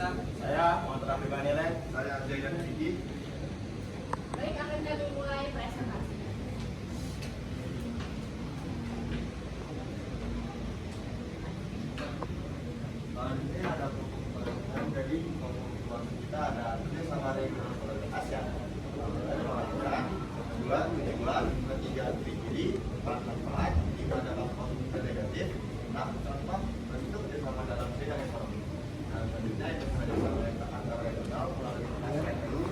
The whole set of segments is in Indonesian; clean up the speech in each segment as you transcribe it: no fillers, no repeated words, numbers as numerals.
Hasan. Saya Muhammad Raffi Banile. Saya Zaidan Fikri. Baik, akan kami mulai presentasi. Ini ada pembahasan dari komunitas kita ada kerjasama regional ASEAN. Ada mengatakan kedua tujuan, ketiga kiri, empat manfaat, lima dalam komunitas negatif, enam contoh bentuk kerjasama dalam bidang ekonomi. Dan selanjutnya itu kerjasama antar regional melalui ASEAN dulu,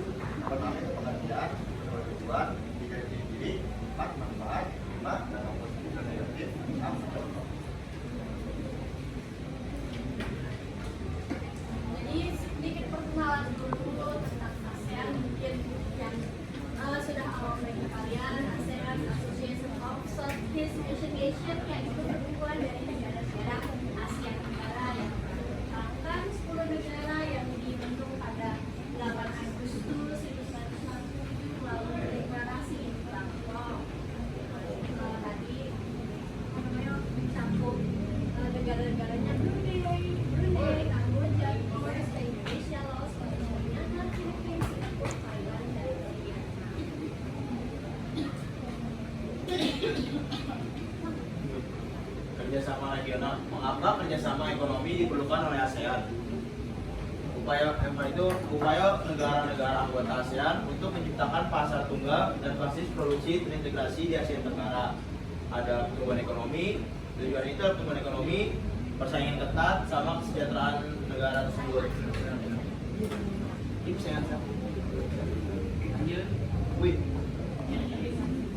pertama itu pengertian, kedua tujuan, tiga kiri, empat manfaat, lima dalam komunitas negatif, enam contoh. Jadi sedikit perkenalan dulu tentang ASEAN, mungkin yang sudah awam bagi kalian. ASEAN Association of Southeast Asian Nation, yaitu perkumpulan dari negara-negara Asia Tenggara yang merupakan 10 negara yang dibentuk pada 8 Agustus 1947 melalui deklarasi Bangkok. Tadi mencakup negara-negaranya Brunei, Kamboja, Timor Leste, Indonesia, Laos, Malaysia, Myanmar, Filipina, Singapura, Thailand, dan Vietnam. Kerjasama regional. Mengapa kerjasama ekonomi diperlukan oleh ASEAN? Upaya negara-negara anggota ASEAN untuk menciptakan pasar tunggal dan basis produksi terintegrasi di Asia Tenggara. Ada pertumbuhan ekonomi, tujuan itu pertumbuhan ekonomi, persaingan ketat, sama kesejahteraan negara tersebut. Ini persaingan. Lanjut. Wih.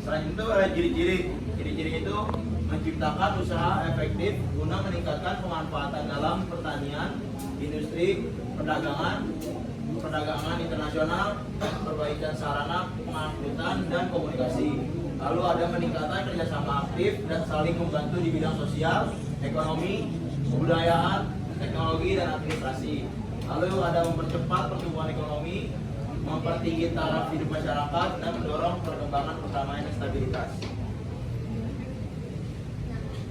Selain itu ada ciri-ciri. Ciri-ciri itu menciptakan usaha efektif guna meningkatkan pemanfaatan dalam pertanian, industri, perdagangan internasional, perbaikan sarana pengangkutan dan komunikasi. Lalu ada peningkatan kerjasama aktif dan saling membantu di bidang sosial, ekonomi, kebudayaan, teknologi dan administrasi. Lalu ada mempercepat pertumbuhan ekonomi, mempertinggi taraf hidup masyarakat dan mendorong perkembangan perdamaian dan stabilitas.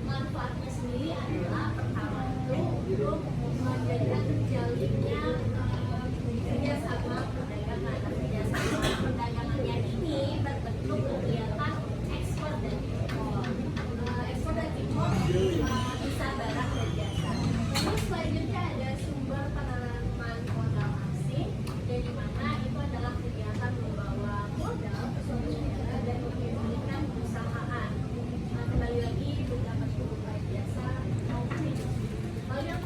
Manfaatnya sendiri adalah pertama itu untuk menjadikan terjalinnya kerjasama perdagangan. Kerjasama perdagangannya ini berbentuk kegiatan ekspor dan impor. Ekspor dan impor bisa barang dan jasa. Terus selanjutnya ada sumber penanaman modal asing, dari mana itu adalah kegiatan membawa modal ke suatu negara dan memiliki perusahaan. Kembali lagi beberapa sumber jasa maupun industri. Lalu yang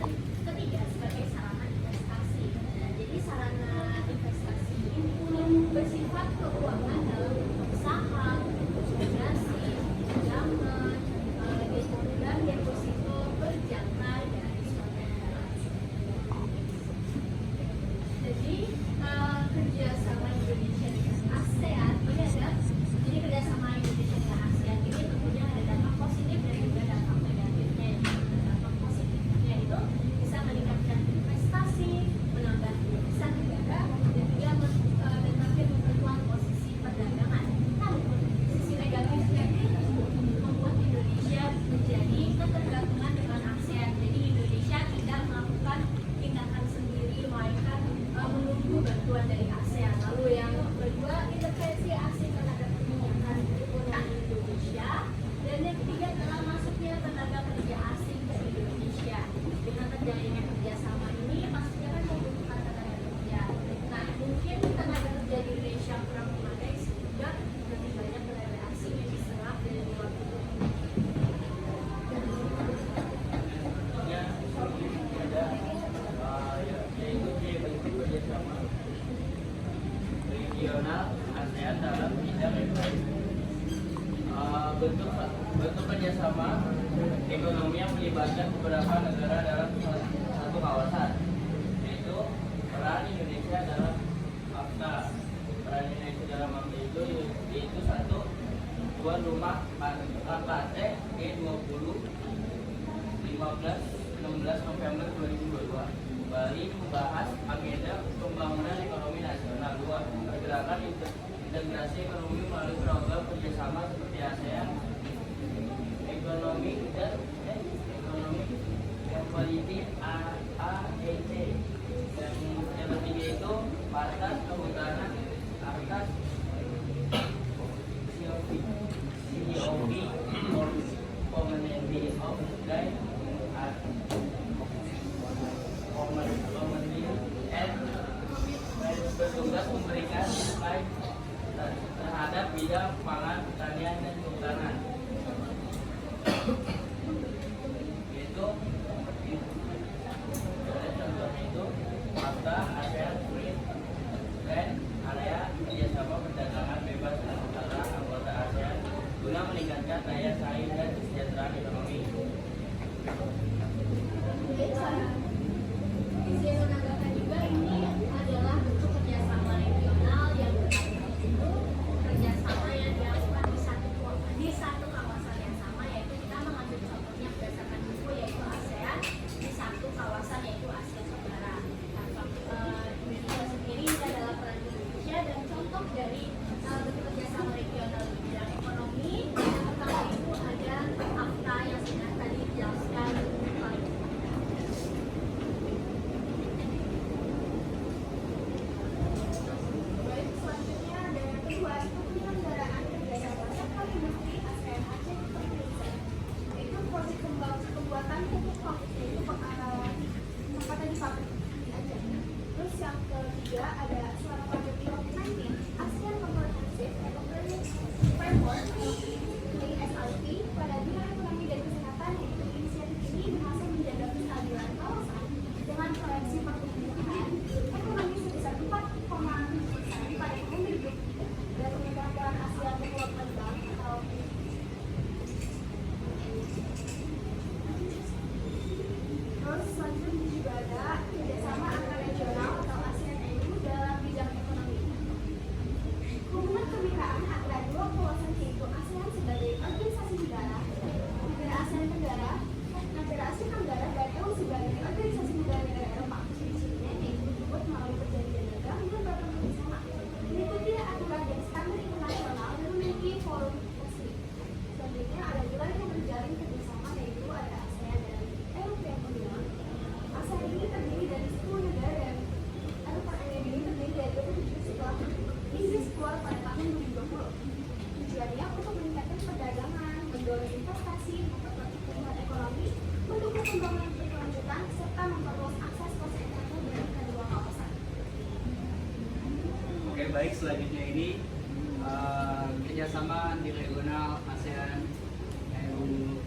ketiga sebagai sarana investasi. Jadi sarana investasi ini bersifat keuangan dalam bentuk saham, obligasi, pinjaman, dan deposito berjangka dari suatu negara. Jadi kerjasama Indonesia dengan ASEAN ini ada. Jadi kerjasama Indonesia dengan ASEAN ini tentunya ada dampak positif dan juga dampak negatifnya. Dampak positifnya itu bisa meningkatkan investasi, menambah devisa negara, dan juga memperkuat posisi perdagangan. Namun sisi negatifnya itu membuat Indonesia menjadi ketergantungan dengan ASEAN. Jadi Indonesia tidak melakukan tindakan sendiri, melainkan menunggu bantuan dari ASEAN. Lalu yang kedua, intervensi asing terhadap kebijakan ekonomi Indonesia. Dan yang ketiga adalah masuknya tenaga kerja asing ke Indonesia. Dengan terjalinnya kerjasama ini, pastinya kan membutuhkan tenaga kerja. Nah, mungkin tenaga kerja di Indonesia kurang memadai sehingga lebih banyak tenaga asing yang diserap dari luar negeri. Ya, ada yaitu bentuk kerjasama regional ASEAN dalam bidang ekonomi. Bentuk kerjasama ekonomi yang melibatkan beberapa negara dalam satu kawasan, yaitu peran Indonesia dalam AFTA. Peran Indonesia dalam AFTA itu yaitu satu, tuan rumah KKT G20 15-16 November 2022. Bali membahas agenda pembangunan ekonomi nasional. 2. Pergerakan integrasi ekonomi melalui program kerjasama seperti ASEAN, ekonomi Equality AAEC, yang yaitu batas kehutanan atas COP Community of Guide bertugas memberikan guide terhadap bidang pangan, pertanian, dan kehutanan. Yaitu contohnya itu Akta ASEAN Free Trade Area kerjasama perdagangan bebas antara anggota ASEAN guna meningkatkan daya saing dan kesejahteraan ekonomi. Izin menambahkan juga ini adalah bentuk kerjasama regional yang itu kerjasama yang dilakukan di satu kawasan yang sama, yaitu kita mengambil contohnya berdasarkan buku yaitu ASEAN di satu kawasan yaitu Asia Tenggara. Indonesia sendiri ini adalah peran Indonesia dan contoh dari bentuk kerjasama regional di bidang ekonomi. Yang pertama itu ada AFTA yang sudah tadi dijelaskan. Baik, selanjutnya ada yang kedua itu penyelenggaraan kerjasama serta industri ASEAN Aceh Indonesia. Itu proyek pembuatan pupuk pabrik, yaitu tempatnya di pabrik di Aceh. Terus yang ketiga ada selama pandemi COVID-19 ASEAN Comprehensive Economic Framework (ASRP) pada bidang ekonomi dan kesehatan, yaitu inisiatif ini berhasil menjaga kestabilan kawasan dengan proyeksi pertumbuhan ekonomi sebesar 4,7% pada tahun 2003 dan pengembangan ASEAN Development Bank atau terus selanjutnya juga ada kerjasama antar regional atau ASEAN EU dalam bidang ekonomi. Hubungan kemitraan antara dua kawasan yaitu ASEAN sebagai organisasi negara ASEAN Tenggara, negara Asia Tenggara dan EU sebagai organisasi negara-negara Eropa. Ciri-cirinya yaitu disebut melalui perjanjian dagang dan beberapa kerjasama. Mengikuti aturan dan standar internasional dan memiliki forum resmi. Selanjutnya ada juga yang menjalin kerjasama yaitu ada ASEAN dan European Union. ASEAN ini terdiri dari 10 negara dan European Union ini terdiri dari 27 setelah Inggris keluar pada tahun 2020. Tujuannya untuk meningkatkan perdagangan, mendorong investasi, memperkuat pertumbuhan ekonomi, mendukung pembangunan berkelanjutan, serta memperluas akses kesehatan bagi kedua kawasan. Oke, baik, selanjutnya ini kerjasama di regional ASEAN EU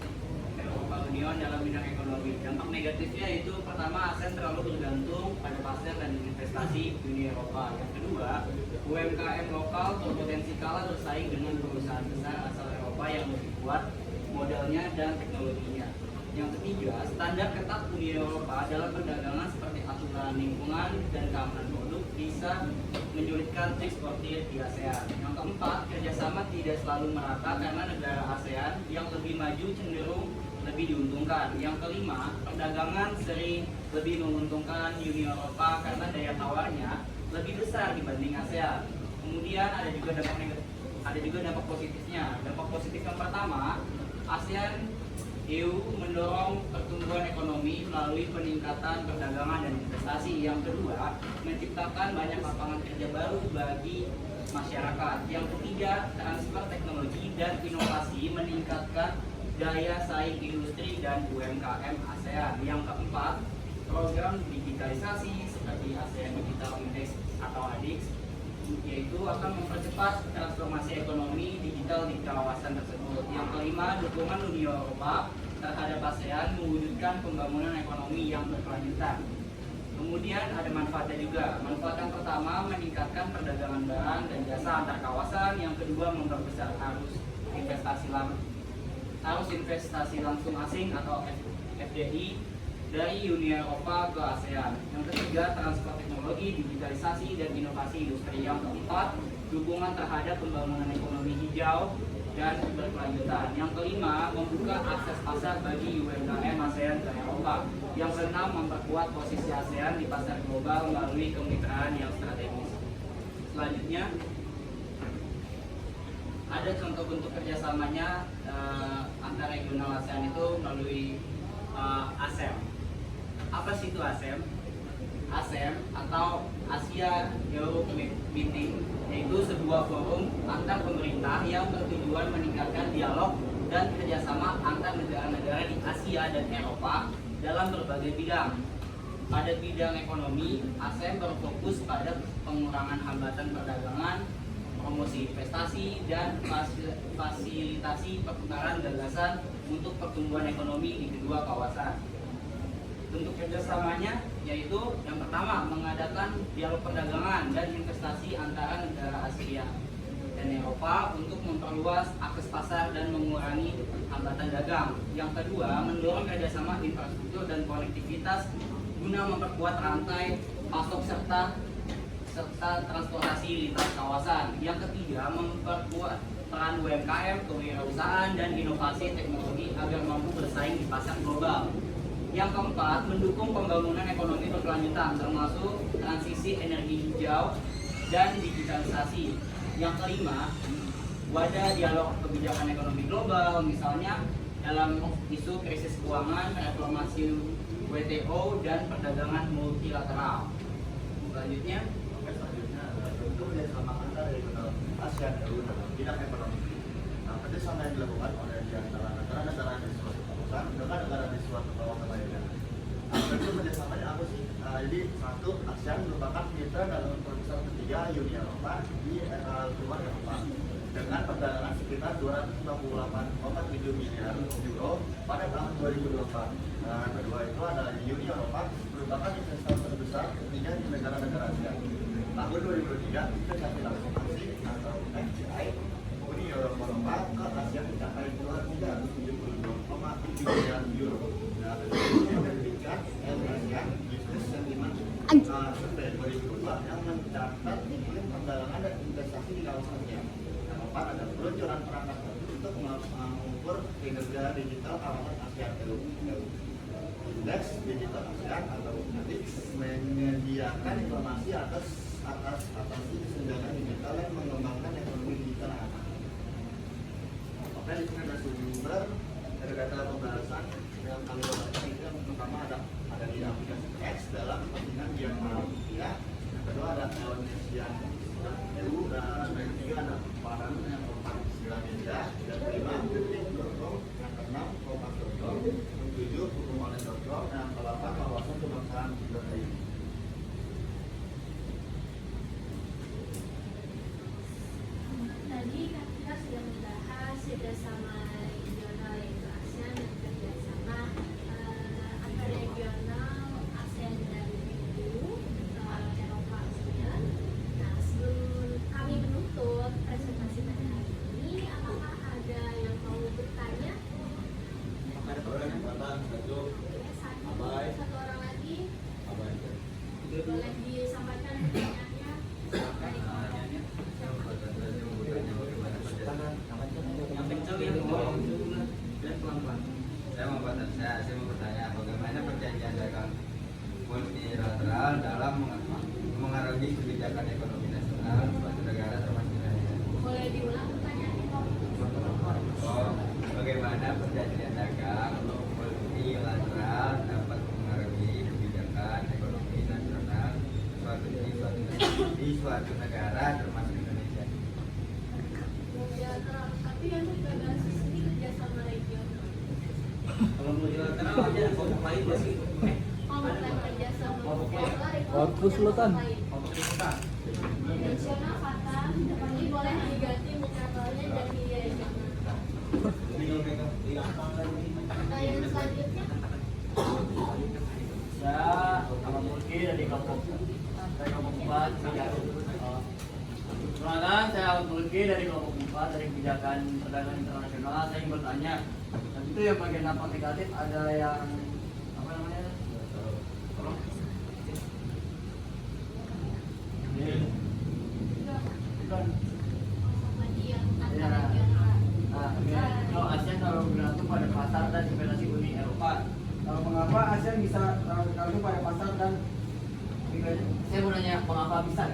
Eropa Union dalam bidang ekonomi. Dampak negatifnya itu pertama, ASEAN terlalu bergantung pada pasar dan investasi Uni Eropa. Yang kedua, UMKM lokal berpotensi kalah bersaing dengan perusahaan besar asal Eropa yang lebih kuat modalnya dan teknologinya. Yang ketiga, standar ketat Uni Eropa dalam perdagangan seperti aturan lingkungan dan keamanan produk bisa menyulitkan eksportir di ASEAN. Yang keempat, kerjasama tidak selalu merata karena negara ASEAN yang lebih maju cenderung lebih diuntungkan. Yang kelima, perdagangan sering lebih menguntungkan Uni Eropa karena daya tawarnya lebih besar dibanding ASEAN. Kemudian ada juga dampak positifnya. Dampak positif yang pertama, ASEAN EU mendorong pertumbuhan ekonomi melalui peningkatan perdagangan dan investasi. Yang kedua, menciptakan banyak lapangan kerja baru bagi masyarakat. Yang ketiga, transfer teknologi dan inovasi meningkatkan daya saing industri dan UMKM ASEAN. Yang keempat, program digitalisasi seperti ASEAN Digital Index atau ADIX yaitu akan mempercepat transformasi ekonomi digital di kawasan tersebut. Yang kelima, dukungan Uni Eropa terhadap ASEAN mewujudkan pembangunan ekonomi yang berkelanjutan. Kemudian ada manfaatnya juga. Manfaat yang pertama, meningkatkan perdagangan barang dan jasa antar kawasan. Yang kedua, memperbesar arus investasi langsung asing atau FDI dari Uni Eropa ke ASEAN. Yang ketiga, transfer teknologi, digitalisasi, dan inovasi industri. Yang keempat, dukungan terhadap pembangunan ekonomi hijau dan berkelanjutan. Yang kelima, membuka akses pasar bagi UMKM ASEAN ke Eropa. Yang keenam, memperkuat posisi ASEAN di pasar global melalui kemitraan yang strategis. Selanjutnya, ada contoh bentuk kerjasamanya antara regional ASEAN itu melalui ASEM. Apa sih itu ASEM? ASEM atau Asia Europe Meeting, yaitu sebuah forum antar pemerintah yang bertujuan meningkatkan dialog dan kerjasama antar negara-negara di Asia dan Eropa dalam berbagai bidang. Pada bidang ekonomi, ASEM berfokus pada pengurangan hambatan perdagangan, promosi investasi, dan fasilitasi pertukaran gagasan untuk pertumbuhan ekonomi di kedua kawasan. Bentuk kerjasamanya yaitu yang pertama, mengadakan dialog perdagangan dan investasi antara negara Asia dan Eropa untuk memperluas akses pasar dan mengurangi hambatan dagang. Yang kedua, mendorong kerjasama infrastruktur dan konektivitas guna memperkuat rantai pasok serta transportasi lintas kawasan. Yang ketiga, memperkuat peran UMKM, kewirausahaan, dan inovasi teknologi agar mampu bersaing di pasar global. Yang keempat, mendukung pembangunan ekonomi berkelanjutan termasuk transisi energi hijau dan digitalisasi. Yang kelima, wadah dialog kebijakan ekonomi global, misalnya dalam isu krisis keuangan, reformasi WTO, dan perdagangan multilateral. Selanjutnya, adalah bentuk kerjasama antar regional ASEAN EU dalam bidang ekonomi. Nah, kerjasama yang dilakukan oleh di antara negara-negara di suatu kawasan dengan negara di suatu kawasan lainnya. Bentuk kerjasamanya apa sih? Jadi satu, ASEAN merupakan mitra dalam terbesar ketiga Uni Eropa di luar Eropa dengan perdagangan sekitar 298,7 miliar euro pada tahun 2024. Nah, kedua itu adalah Uni Eropa merupakan investor terbesar ketiga di negara-negara ASEAN. Tahun 2023 investasi langsung asing atau FDI Uni Eropa ke Asia mencapai 272,7 miliar euro. Nah, yang menerbitkan ASEAN Business Sentiment Survey 2022 yang mencatat iklim perdagangan dan investasi di kawasannya. Keempat, ada peluncuran perangkat baru untuk mengukur kinerja digital kawasan ASEAN EU. Indeks Digital ASEAN atau IDX menyediakan informasi atas atasi kesenjangan digital yang mengembangkan ekonomi digital anak. Oke, di sini ada sumber dari data pembahasan yang kami baca. Yang pertama ada di aplikasi X dalam kepentingan biar rupiah. Yang kedua ada Indonesia EU, dan yang ketiga ada Paran yang keempat Sila Media, yang kelima detik.com, yang keenam kompas.com, yang ketujuh hukumonline.com, dan yang ke-8 kawasan kebangsaan.id. Tadi kan kita sudah membahas kerjasama regional yaitu ASEAN dan kerjasama antar regional ASEAN dan EU Eropa ASEAN. Nah, sebelum kami menutup presentasi pada hari ini, apakah ada yang mau bertanya? Ada pertanyaan satu. Satu orang lagi boleh disampaikan pertanyaannya dari kelompok. yang kencang yang bawah dan pelan-pelan. Saya mau bertanya bagaimana perjanjian dagang multilateral dalam mengaruhi kebijakan ekonomi nasional suatu negara termasuk Indonesia. Boleh diulang pertanyaannya? Oh, bagaimana perjanjian dagang multilateral dapat mengaruhi kebijakan ekonomi nasional di suatu negara termasuk Indonesia. Multilateral, tapi yang kita bahas di sini kerjasama regional. Kalau multilateral aja ada kelompok lain nggak sih? Bukan kerjasama multilateral itu Waktu sultan. Kelompok kita. nasional kata, ini boleh diganti multilateralnya jadi regional. Nah, yang selanjutnya Saya sama Mulki dari kelompok 4 Perkenalkan, saya Ahmad Mulki dari kelompok 4 dari kebijakan perdagangan internasional. Saya ingin bertanya, dan itu yang bagian apa negatif ada yang apa namanya? Tolong. Bukan. lagi yang antar Ya. regional. Nah, kalau ASEAN kalau bergantung pada pasar dan investasi Uni Eropa. Kalau mengapa ASEAN bisa bergantung pada pasar dan saya mau nanya mengapa bisa?